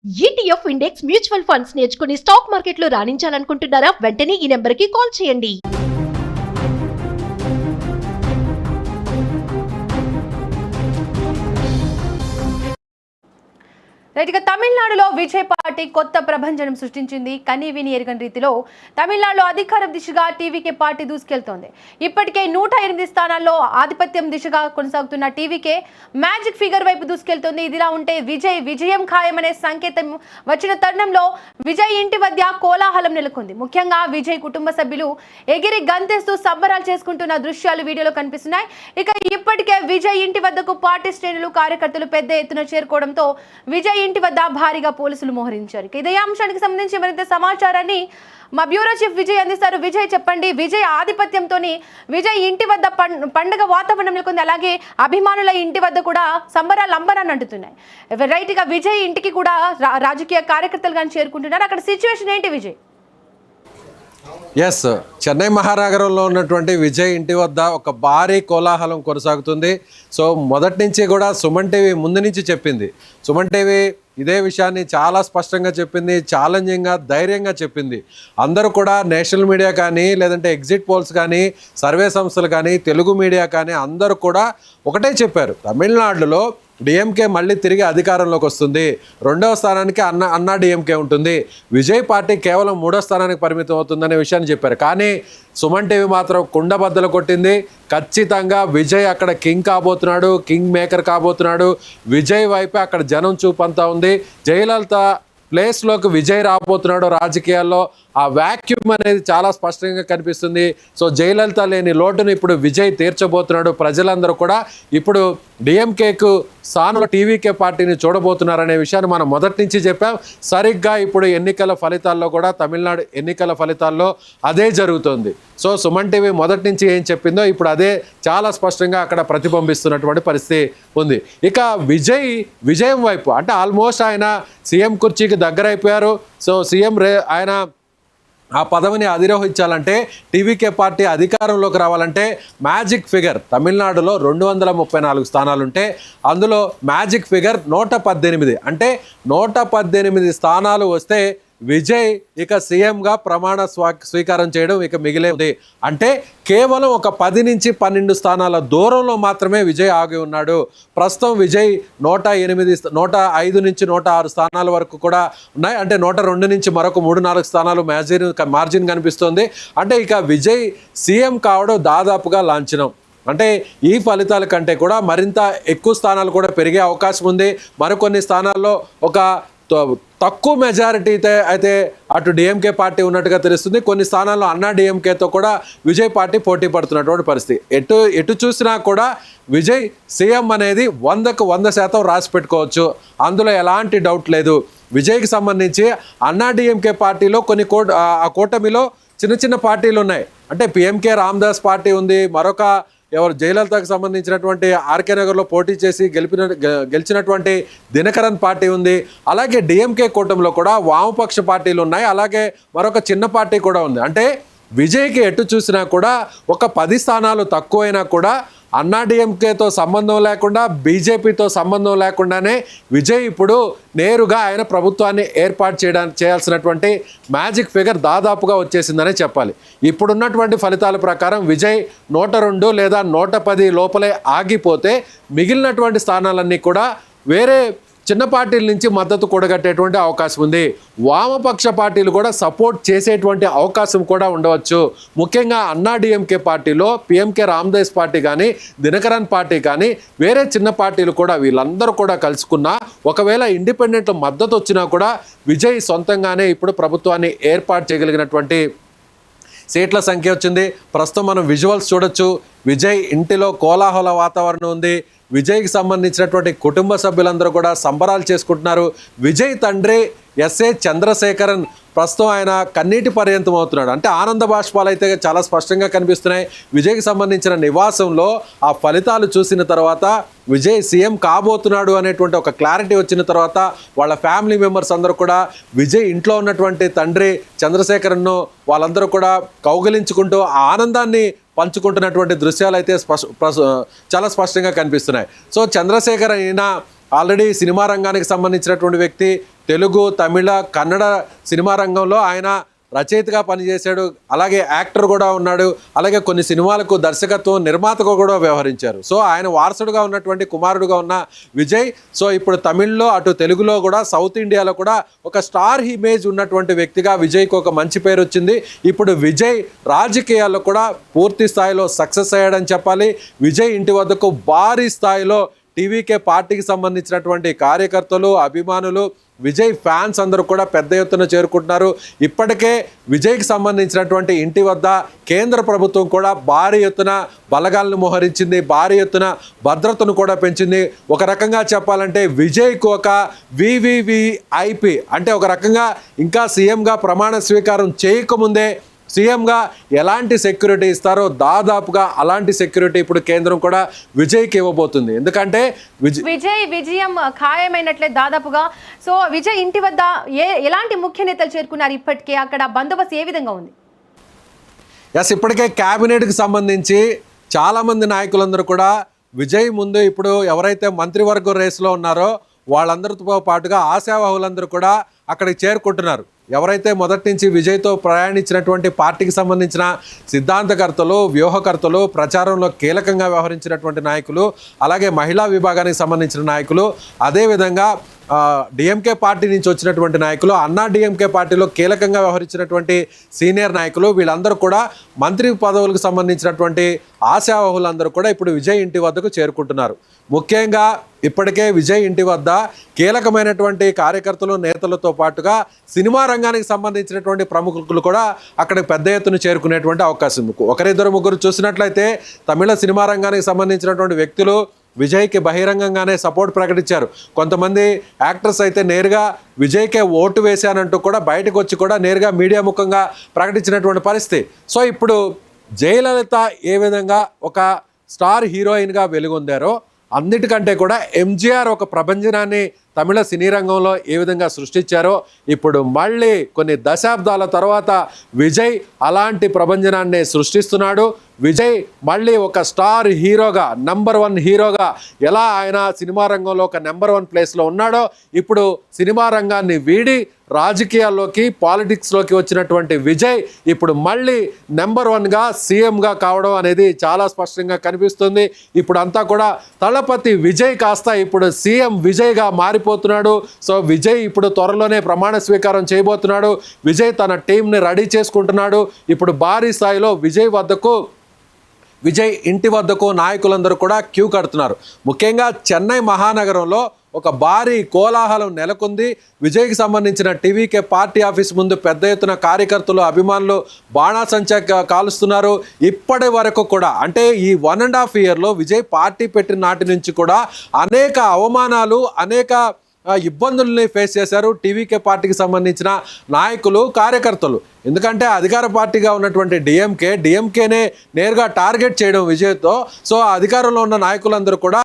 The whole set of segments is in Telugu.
ETF ఇండెక్స్ మ్యూచువల్ ఫండ్స్ నేర్చుకుని స్టాక్ మార్కెట్లో రాణించాలనుకుంటున్నారా? వెంటనే ఈ నెంబర్కి కాల్ చేయండి. రైట్గా తమిళనాడులో విజయ్ పార్టీ కొత్త ప్రభంజనం సృష్టించింది. కనీ విని ఎరుగని రీతిలో తమిళనాడులో అధికారం దిశగా టీవీకే పార్టీ దూసుకెళ్తోంది. ఇప్పటికే 108 స్థానాల్లో ఆధిపత్యం దిశగా కొనసాగుతున్న టీవీకే మ్యాజిక్ ఫిగర్ వైపు దూసుకెళ్తోంది. ఇదిలా ఉంటే విజయం ఖాయమనే సంకేతం వచ్చిన తరుణంలో విజయ్ ఇంటి వద్ద కోలాహలం నెలకొంది. ముఖ్యంగా విజయ్ కుటుంబ సభ్యులు ఎగిరి గంతేస్తూ సంబరాలు చేసుకుంటున్న దృశ్యాలు వీడియోలో కనిపిస్తున్నాయి. ఇక ఇప్పటికే విజయ్ ఇంటి వద్దకు పార్టీ శ్రేణులు కార్యకర్తలు పెద్ద ఎత్తున చేరుకోవడంతో విజయ్ ఇంటి వద్ద భారీగా పోలీసులు మోహరించారు. ఇదే అంశానికి సంబంధించి మరింత సమాచారాన్ని మా బ్యూరో చీఫ్ విజయ్ అందిస్తారు. విజయ్ చెప్పండి, విజయ్ ఆధిపత్యంతో విజయ్ ఇంటి వద్ద పండుగ వాతావరణం నెలకొంది. అలాగే అభిమానుల ఇంటి వద్ద కూడా సంబరాలు అంబరాన్ని అంటున్నాయి. రైట్ గా విజయ్ ఇంటికి కూడా రాజకీయ కార్యకర్తలు కానీ చేరుకుంటున్నారు. అక్కడ సిచ్యువేషన్ ఏంటి విజయ్? ఎస్, చెన్నై మహానగరంలో ఉన్నటువంటి విజయ్ ఇంటి వద్ద ఒక భారీ కోలాహలం కొనసాగుతుంది. సో మొదటి నుంచి కూడా సుమన్ టీవీ ముందు నుంచి చెప్పింది. సుమన్ టీవీ ఇదే విషయాన్ని చాలా స్పష్టంగా చెప్పింది, ఛాలెంజింగ్గా ధైర్యంగా చెప్పింది. అందరూ కూడా నేషనల్ మీడియా కానీ లేదంటే ఎగ్జిట్ పోల్స్ కానీ సర్వే సంస్థలు కానీ తెలుగు మీడియా కానీ అందరూ కూడా ఒకటే చెప్పారు, తమిళనాడులో డిఎంకే మళ్ళీ తిరిగి అధికారంలోకి వస్తుంది, 2వ స్థానానికి అన్నా డిఎంకే ఉంటుంది, విజయ్ పార్టీ కేవలం 3వ స్థానానికి పరిమితం అవుతుందనే విషయాన్ని చెప్పారు. కానీ సుమన్ టీవీ మాత్రం కుండబద్దలు కొట్టింది. ఖచ్చితంగా విజయ్ అక్కడ కింగ్ కాబోతున్నాడు, కింగ్ మేకర్ కాబోతున్నాడు. విజయ్ వైపే అక్కడ జనం చూపంతా ఉంది. జయలలిత ప్లేస్లోకి విజయ్ రాబోతున్నాడు. రాజకీయాల్లో ఆ వ్యాక్యూమ్ అనేది చాలా స్పష్టంగా కనిపిస్తుంది. సో జయలలిత లేని లోటును ఇప్పుడు విజయ్ తీర్చబోతున్నాడు. ప్రజలందరూ కూడా ఇప్పుడు డిఎంకేకు స్థానంలో టీవీకే పార్టీని చూడబోతున్నారనే విషయాన్ని మనం మొదటి నుంచి చెప్పాం. సరిగ్గా ఇప్పుడు ఎన్నికల ఫలితాల్లో కూడా తమిళనాడు ఎన్నికల ఫలితాల్లో అదే జరుగుతుంది. సో సుమన్ టీవీ మొదటి నుంచి ఏం చెప్పిందో ఇప్పుడు అదే చాలా స్పష్టంగా అక్కడ ప్రతిబింబిస్తున్నటువంటి పరిస్థితి ఉంది. ఇక విజయం వైపు అంటే ఆల్మోస్ట్ ఆయన సీఎం కుర్చీకి దగ్గర అయిపోయారు. సో ఆయన ఆ పదవిని అధిరోహించాలంటే టీవీకే పార్టీ అధికారంలోకి రావాలంటే మ్యాజిక్ ఫిగర్ తమిళనాడులో 234 స్థానాలుంటే అందులో మ్యాజిక్ ఫిగర్ 118. అంటే 118 స్థానాలు వస్తే విజయ్ ఇక సీఎంగా ప్రమాణ స్వీకారం చేయడం ఇక మిగిలేది. అంటే కేవలం ఒక 10 నుంచి 12 స్థానాల దూరంలో మాత్రమే విజయ్ ఆగి ఉన్నాడు. ప్రస్తుతం విజయ్ 105 నుంచి 106 స్థానాల వరకు కూడా ఉన్నాయి. అంటే 102 నుంచి మరొక 3-4 స్థానాలు మార్జిన్ కనిపిస్తుంది. అంటే ఇక విజయ్ సీఎం కావడం దాదాపుగా లాంఛనం. అంటే ఈ ఫలితాల కంటే కూడా మరింత ఎక్కువ స్థానాలు కూడా పెరిగే అవకాశం ఉంది. మరికొన్ని స్థానాల్లో ఒక తక్కువ మెజారిటీ అయితే అటు డిఎంకే పార్టీ ఉన్నట్టుగా తెలుస్తుంది. కొన్ని స్థానాల్లో అన్నా డిఎంకేతో కూడా విజయ్ పార్టీ పోటీ పడుతున్నటువంటి పరిస్థితి. ఎటు చూసినా కూడా విజయ్ సీఎం అనేది 100% రాసి పెట్టుకోవచ్చు. అందులో ఎలాంటి డౌట్ లేదు. విజయ్కి సంబంధించి అన్నా డిఎంకే పార్టీలో కొన్ని ఆ కూటమిలో చిన్న పార్టీలు ఉన్నాయి. అంటే పిఎంకే రామదాస్ పార్టీ ఉంది, మరొక జయలలితకు సంబంధించినటువంటి ఆర్కే నగర్లో పోటీ చేసి గెలిచినటువంటి దినకరన్ పార్టీ ఉంది. అలాగే డిఎంకే కూటమిలో కూడా వామపక్ష పార్టీలు ఉన్నాయి. అలాగే మరొక చిన్న పార్టీ కూడా ఉంది. అంటే విజయ్కి ఎటు చూసినా కూడా ఒక 10 స్థానాలు తక్కువైనా కూడా అన్నా డిఎంకేతో సంబంధం లేకుండా బీజేపీతో సంబంధం లేకుండానే విజయ్ ఇప్పుడు నేరుగా ఆయన ప్రభుత్వాన్ని ఏర్పాటు చేయాల్సినటువంటి మ్యాజిక్ ఫిగర్ దాదాపుగా వచ్చేసిందనే చెప్పాలి. ఇప్పుడున్నటువంటి ఫలితాల ప్రకారం విజయ్ 102 లేదా 110 లోపలే ఆగిపోతే మిగిలినటువంటి స్థానాలన్నీ కూడా వేరే చిన్న పార్టీల నుంచి మద్దతు కూడగట్టేటువంటి అవకాశం ఉంది. వామపక్ష పార్టీలు కూడా సపోర్ట్ చేసేటువంటి అవకాశం కూడా ఉండవచ్చు. ముఖ్యంగా అన్నా డిఎంకే పార్టీలో పిఎంకే రామదాస్ పార్టీ కానీ దినకరన్ పార్టీ కానీ వేరే చిన్న పార్టీలు కూడా వీళ్ళందరూ కూడా కలుసుకున్నా ఒకవేళ ఇండిపెండెంట్ మద్దతు వచ్చినా కూడా విజయ్ సొంతంగానే ఇప్పుడు ప్రభుత్వాన్ని ఏర్పాటు చేయగలిగినటువంటి సీట్ల సంఖ్య వచ్చింది. ప్రస్తుతం మనం విజువల్స్ చూడొచ్చు. విజయ్ ఇంటిలో కోలాహల వాతావరణం ఉంది. విజయ్కి సంబంధించినటువంటి కుటుంబ సభ్యులందరూ కూడా సంబరాలు చేసుకుంటున్నారు. విజయ్ తండ్రి ఎస్ఏ చంద్రశేఖరన్ ప్రస్తుతం ఆయన కన్నీటి పర్యంతం అవుతున్నాడు. అంటే ఆనంద బాష్పాలు అయితే చాలా స్పష్టంగా కనిపిస్తున్నాయి. విజయ్కి సంబంధించిన నివాసంలో ఆ ఫలితాలు చూసిన తర్వాత విజయ్ సీఎం కాబోతున్నాడు అనేటువంటి ఒక క్లారిటీ వచ్చిన తర్వాత వాళ్ళ ఫ్యామిలీ మెంబర్స్ అందరూ కూడా విజయ్ ఇంట్లో ఉన్నటువంటి తండ్రి చంద్రశేఖరన్ను వాళ్ళందరూ కూడా కౌగిలించుకుంటూ ఆనందాన్ని పంచుకుంటున్నటువంటి దృశ్యాలు అయితే చాలా స్పష్టంగా కనిపిస్తున్నాయి. సో చంద్రశేఖర్ అయినా ఆల్రెడీ సినిమా రంగానికి సంబంధించినటువంటి వ్యక్తి. తెలుగు, తమిళ, కన్నడ సినిమా రంగంలో ఆయన రచయితగా పనిచేశాడు, అలాగే యాక్టర్ కూడా ఉన్నాడు, అలాగే కొన్ని సినిమాలకు దర్శకత్వం, నిర్మాతగా కూడా వ్యవహరించారు. సో ఆయన వారసుడుగా ఉన్నటువంటి కుమారుడుగా ఉన్న విజయ్ సో ఇప్పుడు తమిళ్లో అటు తెలుగులో కూడా సౌత్ ఇండియాలో కూడా ఒక స్టార్ ఇమేజ్ ఉన్నటువంటి వ్యక్తిగా విజయ్కి ఒక మంచి పేరు వచ్చింది. ఇప్పుడు విజయ్ రాజకీయాల్లో కూడా పూర్తి స్థాయిలో సక్సెస్ అయ్యాడని చెప్పాలి. విజయ్ ఇంటి వద్దకు భారీ స్థాయిలో టీవీకే పార్టీకి సంబంధించినటువంటి కార్యకర్తలు, అభిమానులు, విజయ్ ఫ్యాన్స్ అందరూ కూడా పెద్ద ఎత్తున చేరుకుంటున్నారు. ఇప్పటికే విజయ్కి సంబంధించినటువంటి ఇంటి వద్ద కేంద్ర ప్రభుత్వం కూడా భారీ ఎత్తున బలగాలను మోహరించింది, భారీ ఎత్తున భద్రతను కూడా పెంచింది. ఒక రకంగా చెప్పాలంటే విజయ్కు ఒక వివివిఐపి అంటే ఒక రకంగా ఇంకా సీఎంగా ప్రమాణ స్వీకారం చేయకముందే సీఎంగా ఎలాంటి సెక్యూరిటీ ఇస్తారో దాదాపుగా అలాంటి సెక్యూరిటీ ఇప్పుడు కేంద్రం కూడా విజయ్కి ఇవ్వబోతుంది. ఎందుకంటే విజయం ఖాయమైనట్లే దాదాపుగా. సో విజయ్ ఇంటి వద్ద ఎలాంటి ముఖ్య నేతలు చేరుకున్నారు? ఇప్పటికే అక్కడ బందోబస్తు ఏ విధంగా ఉంది? ఇప్పటికే క్యాబినెట్కి సంబంధించి చాలామంది నాయకులందరూ కూడా విజయ్ ముందు ఇప్పుడు ఎవరైతే మంత్రివర్గ రేసులో ఉన్నారో వాళ్ళందరితో పాటుగా ఆశావాహులందరూ కూడా అక్కడికి చేరుకుంటున్నారు. ఎవరైతే మొదటి నుంచి విజయ్తో ప్రయాణించినటువంటి పార్టీకి సంబంధించిన సిద్ధాంతకర్తలు, వ్యూహకర్తలు, ప్రచారంలో కీలకంగా వ్యవహరించినటువంటి నాయకులు, అలాగే మహిళా విభాగానికి సంబంధించిన నాయకులు, అదేవిధంగా డిఎంకే పార్టీ నుంచి వచ్చినటువంటి నాయకులు, అన్నా డిఎంకే పార్టీలో కీలకంగా వ్యవహరించినటువంటి సీనియర్ నాయకులు, వీళ్ళందరూ కూడా మంత్రి పదవులకు సంబంధించినటువంటి ఆశావాహులందరూ కూడా ఇప్పుడు విజయ్ ఇంటి వద్దకు చేరుకుంటున్నారు. ముఖ్యంగా ఇప్పటికే విజయ్ ఇంటి వద్ద కీలకమైనటువంటి కార్యకర్తలు, నేతలతో పాటుగా సినిమా రంగానికి సంబంధించినటువంటి ప్రముఖులు కూడా అక్కడికి పెద్ద ఎత్తున చేరుకునేటువంటి అవకాశం ఉంది. ఒకరిద్దరు ముగ్గురు చూసినట్లయితే తమిళ సినిమా రంగానికి సంబంధించినటువంటి వ్యక్తులు విజయ్కి బహిరంగంగానే సపోర్ట్ ప్రకటించారు. కొంతమంది యాక్టర్స్ అయితే నేరుగా విజయ్కే ఓటు వేశానంటూ కూడా బయటకు వచ్చి కూడా నేరుగా మీడియా ముఖంగా ప్రకటించినటువంటి పరిస్థితి. సో ఇప్పుడు జయలలిత ఏ విధంగా ఒక స్టార్ హీరోయిన్గా వెలుగొందారో అన్నిటికంటే కూడా ఎంజీఆర్ ఒక ప్రభంజనాన్ని తమిళ సినీ రంగంలో ఏ విధంగా సృష్టించారో ఇప్పుడు మళ్ళీ కొన్ని దశాబ్దాల తర్వాత విజయ్ అలాంటి ప్రభంజనాన్ని సృష్టిస్తున్నాడు. విజయ్ మళ్ళీ ఒక స్టార్ హీరోగా, నంబర్ 1 హీరోగా ఎలా ఆయన సినిమా రంగంలో ఒక నంబర్ 1 ప్లేస్లో ఉన్నాడో ఇప్పుడు సినిమా రంగాన్ని వీడి రాజకీయాల్లోకి, పాలిటిక్స్లోకి వచ్చినటువంటి విజయ్ ఇప్పుడు మళ్ళీ నంబర్ 1గా సీఎంగా కావడం అనేది చాలా స్పష్టంగా కనిపిస్తుంది. ఇప్పుడు అంతా కూడా తలపతి విజయ్ కాస్త ఇప్పుడు సీఎం విజయ్గా మారిపోతున్నాడు. సో విజయ్ ఇప్పుడు త్వరలోనే ప్రమాణ స్వీకారం చేయబోతున్నాడు. విజయ్ తన టీంని రెడీ చేసుకుంటున్నాడు. ఇప్పుడు భారీ స్థాయిలో విజయ్ ఇంటి వద్దకు నాయకులందరూ కూడా క్యూ కడుతున్నారు. ముఖ్యంగా చెన్నై మహానగరంలో ఒక భారీ కోలాహలం నెలకొంది. విజయ్కి సంబంధించిన టీవీకే పార్టీ ఆఫీస్ ముందు పెద్ద ఎత్తున కార్యకర్తలు, అభిమానులు బాణాసంచా కాలుస్తున్నారు. ఇప్పటి వరకు కూడా అంటే ఈ 1.5 ఇయర్లో విజయ్ పార్టీ పెట్టిన నాటి నుంచి కూడా అనేక అవమానాలు, అనేక ఇబ్బందుల్ని ఫేస్ చేశారు టీవీకే పార్టీకి సంబంధించిన నాయకులు, కార్యకర్తలు. ఎందుకంటే అధికార పార్టీగా ఉన్నటువంటి డిఎంకేనే నేరుగా టార్గెట్ చేయడం విజయ్తో. సో అధికారంలో ఉన్న నాయకులందరూ కూడా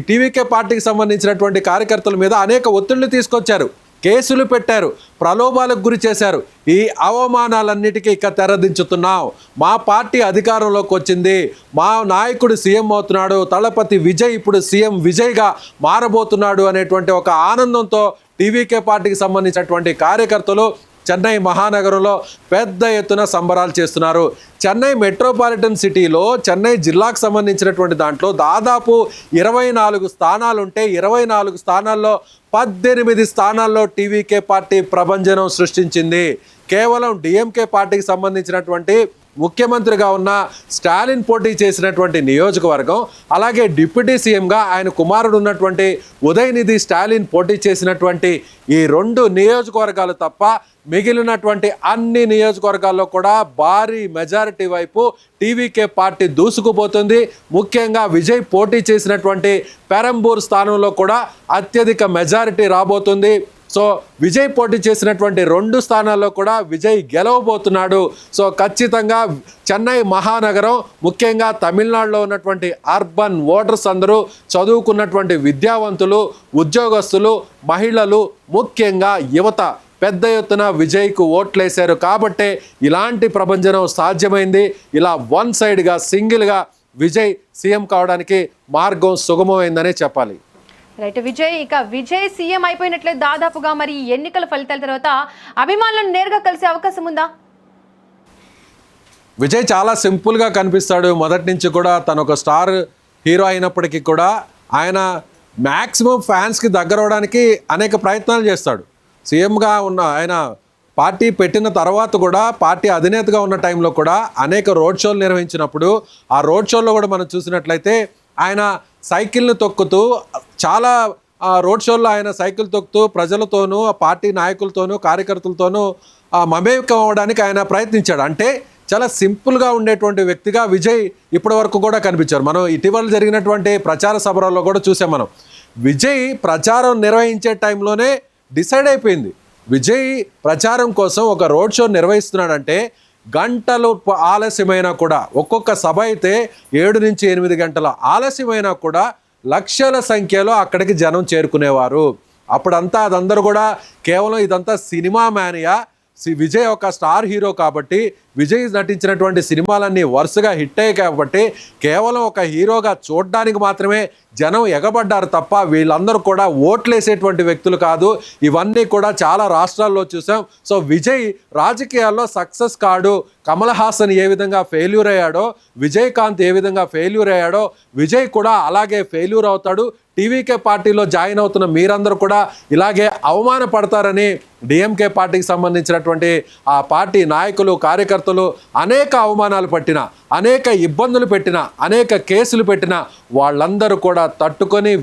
టీవీకే పార్టీకి సంబంధించినటువంటి కార్యకర్తల మీద అనేక ఒత్తిళ్లు తీసుకొచ్చారు, కేసులు పెట్టారు, ప్రలోభాలకు గురి చేశారు. ఈ అవమానాలన్నిటికీ ఇక తెరదించుతున్నాం. మా పార్టీ అధికారంలోకి వచ్చింది, మా నాయకుడు సీఎం అవుతున్నాడు, తలపతి విజయ్ ఇప్పుడు సీఎం విజయ్గా మారబోతున్నాడు అనేటువంటి ఒక ఆనందంతో టీవీకే పార్టీకి సంబంధించినటువంటి కార్యకర్తలు చెన్నై మహానగరంలో పెద్ద ఎత్తున సంబరాలు చేస్తున్నారు. చెన్నై మెట్రోపాలిటన్ సిటీలో చెన్నై జిల్లాకు సంబంధించినటువంటి దాంట్లో దాదాపు 24 స్థానాలుంటే 24 స్థానాల్లో 18 స్థానాల్లో టీవీకే పార్టీ ప్రభంజనం సృష్టించింది. కేవలం డిఎంకే పార్టీకి సంబంధించినటువంటి ముఖ్యమంత్రిగా ఉన్న స్టాలిన్ పోటీ చేసినటువంటి నియోజకవర్గం, అలాగే డిప్యూటీ సీఎంగా ఆయన కుమారుడు ఉన్నటువంటి ఉదయనిధి స్టాలిన్ పోటీ చేసినటువంటి ఈ 2 నియోజకవర్గాలు తప్ప మిగిలినటువంటి అన్ని నియోజకవర్గాల్లో కూడా భారీ మెజారిటీ వైపు టీవీకే పార్టీ దూసుకుపోతుంది. ముఖ్యంగా విజయ్ పోటీ చేసినటువంటి పెరంబూర్ స్థానంలో కూడా అత్యధిక మెజారిటీ రాబోతుంది. సో విజయ్ పోటీ చేసినటువంటి 2 స్థానాల్లో కూడా విజయ్ గెలవబోతున్నాడు. సో ఖచ్చితంగా చెన్నై మహానగరం, ముఖ్యంగా తమిళనాడులో ఉన్నటువంటి అర్బన్ ఓటర్స్ అందరూ చదువుకున్నటువంటి విద్యావంతులు, ఉద్యోగస్తులు, మహిళలు, ముఖ్యంగా యువత పెద్ద ఎత్తున విజయ్కు ఓట్లేశారు. కాబట్టే ఇలాంటి ప్రభంజనం సాధ్యమైంది. ఇలా వన్ సైడ్గా, సింగిల్గా విజయ్ సీఎం కావడానికి మార్గం సుగమమైందనే చెప్పాలి. రైట్ విజయ్, ఇక విజయ్ సీఎం అయిపోయినట్లే దాదాపుగా మరి ఎన్నికల ఫలితాల తర్వాత అభిమానులను నేరుగా కలిసే అవకాశం ఉందా? విజయ్ చాలా సింపుల్గా కనిపిస్తాడు. మొదటి నుంచి కూడా తను ఒక స్టార్ హీరో అయినప్పటికీ కూడా ఆయన మ్యాక్సిమం ఫ్యాన్స్కి దగ్గర అవడానికి అనేక ప్రయత్నాలు చేస్తాడు. సీఎంగా ఉన్న ఆయన పార్టీ పెట్టిన తర్వాత కూడా పార్టీ అధినేతగా ఉన్న టైంలో కూడా అనేక రోడ్ షోలు నిర్వహించినప్పుడు ఆ రోడ్ షోల్లో కూడా మనం చూసినట్లయితే ఆయన సైకిల్ని తొక్కుతూ చాలా రోడ్ షోల్లో ఆయన సైకిల్ తొక్కుతూ ప్రజలతోనూ ఆ పార్టీ నాయకులతోనూ కార్యకర్తలతోనూ మమేకం అవ్వడానికి ఆయన ప్రయత్నించాడు. అంటే చాలా సింపుల్గా ఉండేటువంటి వ్యక్తిగా విజయ్ ఇప్పటి వరకు కూడా కనిపించారు. మనం ఇటీవల జరిగినటువంటి ప్రచార సభలలో కూడా చూసాం. మనం విజయ్ ప్రచారం నిర్వహించే టైంలోనే డిసైడ్ అయిపోయింది. విజయ్ ప్రచారం కోసం ఒక రోడ్ షో నిర్వహిస్తున్నాడంటే గంటలు ఆలస్యమైనా కూడా, ఒక్కొక్క సభ అయితే 7 నుంచి 8 గంటల ఆలస్యమైనా కూడా లక్షల సంఖ్యలో అక్కడికి జనం చేరుకునేవారు. అప్పుడంతా అదందరూ కూడా కేవలం ఇదంతా సినిమా మేనియా. విజయ్ ఒక స్టార్ హీరో కాబట్టి విజయ్ నటించినటువంటి సినిమాలన్నీ వరుసగా హిట్ అయ్యాయి కాబట్టి కేవలం ఒక హీరోగా చూడడానికి మాత్రమే జనం ఎగబడ్డారు తప్ప వీళ్ళందరూ కూడా ఓట్లేసేటువంటి వ్యక్తులు కాదు. ఇవన్నీ కూడా చాలా రాష్ట్రాల్లో చూసాం. సో విజయ్ రాజకీయాల్లో సక్సెస్ కాడు. కమల్ హాసన్ ఏ విధంగా ఫెయిల్యూర్ అయ్యాడో, విజయకాంత్ ఏ విధంగా ఫెయిల్యూర్ అయ్యాడో విజయ్ కూడా అలాగే ఫెయిల్యూర్ అవుతాడు. టీవీకే పార్టీలో జాయిన్ అవుతున్న మీరందరూ కూడా ఇలాగే అవమానపడతారని డిఎంకే పార్టీకి సంబంధించినటువంటి ఆ పార్టీ నాయకులు కార్యకర్తలు అనేక అవమానాలు పట్టిన, అనేక ఇబ్బందులు పెట్టిన, అనేక కేసులు పెట్టిన వాళ్ళందరూ కూడా తట్టుకొని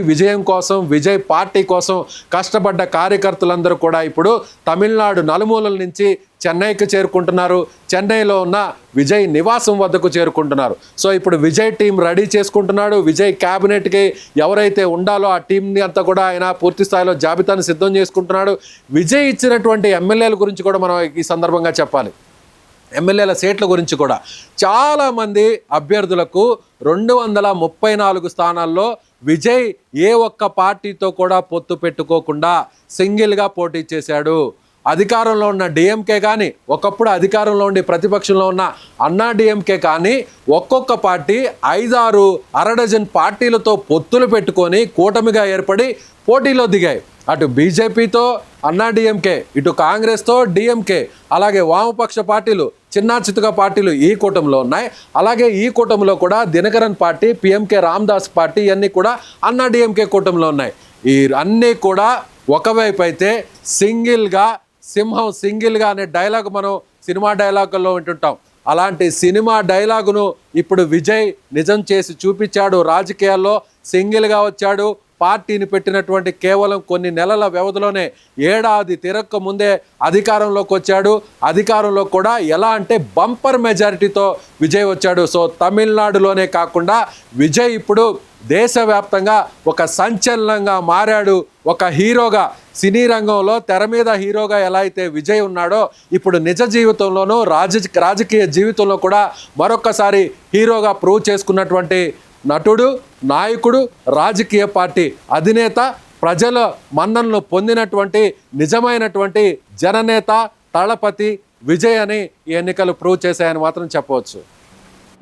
విజయం కోసం, విజయ్ పార్టీ కోసం కష్టపడ్డ కార్యకర్తలందరూ కూడా ఇప్పుడు తమిళనాడు నలుమూలల నుంచి చెన్నైకి చేరుకుంటున్నారు. చెన్నైలో ఉన్న విజయ్ నివాసం వద్దకు చేరుకుంటున్నారు. సో ఇప్పుడు విజయ్ టీం రెడీ చేసుకుంటున్నాడు. విజయ్ క్యాబినెట్కి ఎవరైతే ఉండాలో ఆ టీంని అంతా కూడా ఆయన పూర్తి స్థాయిలో జాబితాను సిద్ధం చేసుకుంటున్నాడు. విజయ్ ఇచ్చినటువంటి ఎమ్మెల్యేల గురించి కూడా మనం ఈ సందర్భంగా చెప్పాలి. ఎమ్మెల్యేల సీట్ల గురించి కూడా చాలామంది అభ్యర్థులకు 234 స్థానాల్లో విజయ్ ఏ ఒక్క పార్టీతో కూడా పొత్తు పెట్టుకోకుండా సింగిల్గా పోటీ చేశాడు. అధికారంలో ఉన్న డిఎంకే కానీ, ఒకప్పుడు అధికారంలో ఉండి ప్రతిపక్షంలో ఉన్న అన్నా డిఎంకే కానీ ఒక్కొక్క పార్టీ 5-6 అరడజన్ పార్టీలతో పొత్తులు పెట్టుకొని కూటమిగా ఏర్పడి పోటీలో దిగాయి. అటు బీజేపీతో అన్నా డిఎంకే, ఇటు కాంగ్రెస్తో డిఎంకే, అలాగే వామపక్ష పార్టీలు, చిన్నా చితుక పార్టీలు ఈ కూటమిలో ఉన్నాయి. అలాగే ఈ కూటమిలో కూడా Dinakaran party, PMK Ramdas party ఇవన్నీ కూడా అన్నా డిఎంకే కూటమిలో ఉన్నాయి. ఈ అన్నీ కూడా ఒకవైపు అయితే సింగిల్గా సింహం సింగిల్గా అనే డైలాగ్ మనం సినిమా డైలాగుల్లో వింటుంటాం. అలాంటి సినిమా డైలాగును ఇప్పుడు విజయ్ నిజం చేసి చూపించాడు. రాజకీయాల్లో సింగిల్గా వచ్చాడు. పార్టీని పెట్టినటువంటి కేవలం కొన్ని నెలల వ్యవధిలోనే ఏడాది తిరక్క ముందే అధికారంలోకి వచ్చాడు. అధికారంలో కూడా ఎలా అంటే బంపర్ మెజారిటీతో విజయ్ వచ్చాడు. సో తమిళనాడులోనే కాకుండా విజయ్ ఇప్పుడు దేశవ్యాప్తంగా ఒక సంచలనంగా మారాడు. ఒక హీరోగా, సినీ రంగంలో తెర మీద హీరోగా ఎలా అయితే విజయ్ ఉన్నాడో ఇప్పుడు నిజ జీవితంలోనూ రాజకీయ జీవితంలో కూడా మరొకసారి హీరోగా ప్రూవ్ చేసుకున్నటువంటి నటుడు, నాయకుడు, రాజకీయ పార్టీ అధినేత, ప్రజల మన్ననలు పొందినటువంటి నిజమైనటువంటి జననేత తళపతి విజయ్ అని ఈ ఎన్నికలు ప్రూవ్ చేశాయని మాత్రం చెప్పవచ్చు.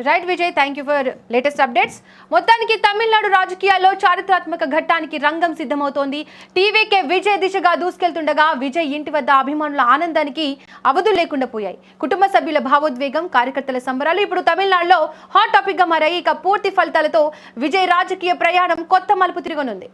Right Vijay, thank you for latest updates. మొత్తానికి తమిళనాడు రాజకీయాల్లో చారిత్రాత్మక ఘట్టానికి రంగం సిద్ధమవుతోంది. టీవీకే విజయ్ దిశగా దూసుకెళ్తుండగా విజయ్ ఇంటి వద్ద అభిమానుల ఆనందానికి అవధులు లేకుండా పోయాయి. కుటుంబ సభ్యుల భావోద్వేగం, కార్యకర్తల సంబరాలు ఇప్పుడు తమిళనాడులో హాట్ టాపిక్ గా మారాయి. ఇక పూర్తి ఫలితాలతో విజయ్ రాజకీయ ప్రయాణం కొత్త మలుపు తిరగనుంది.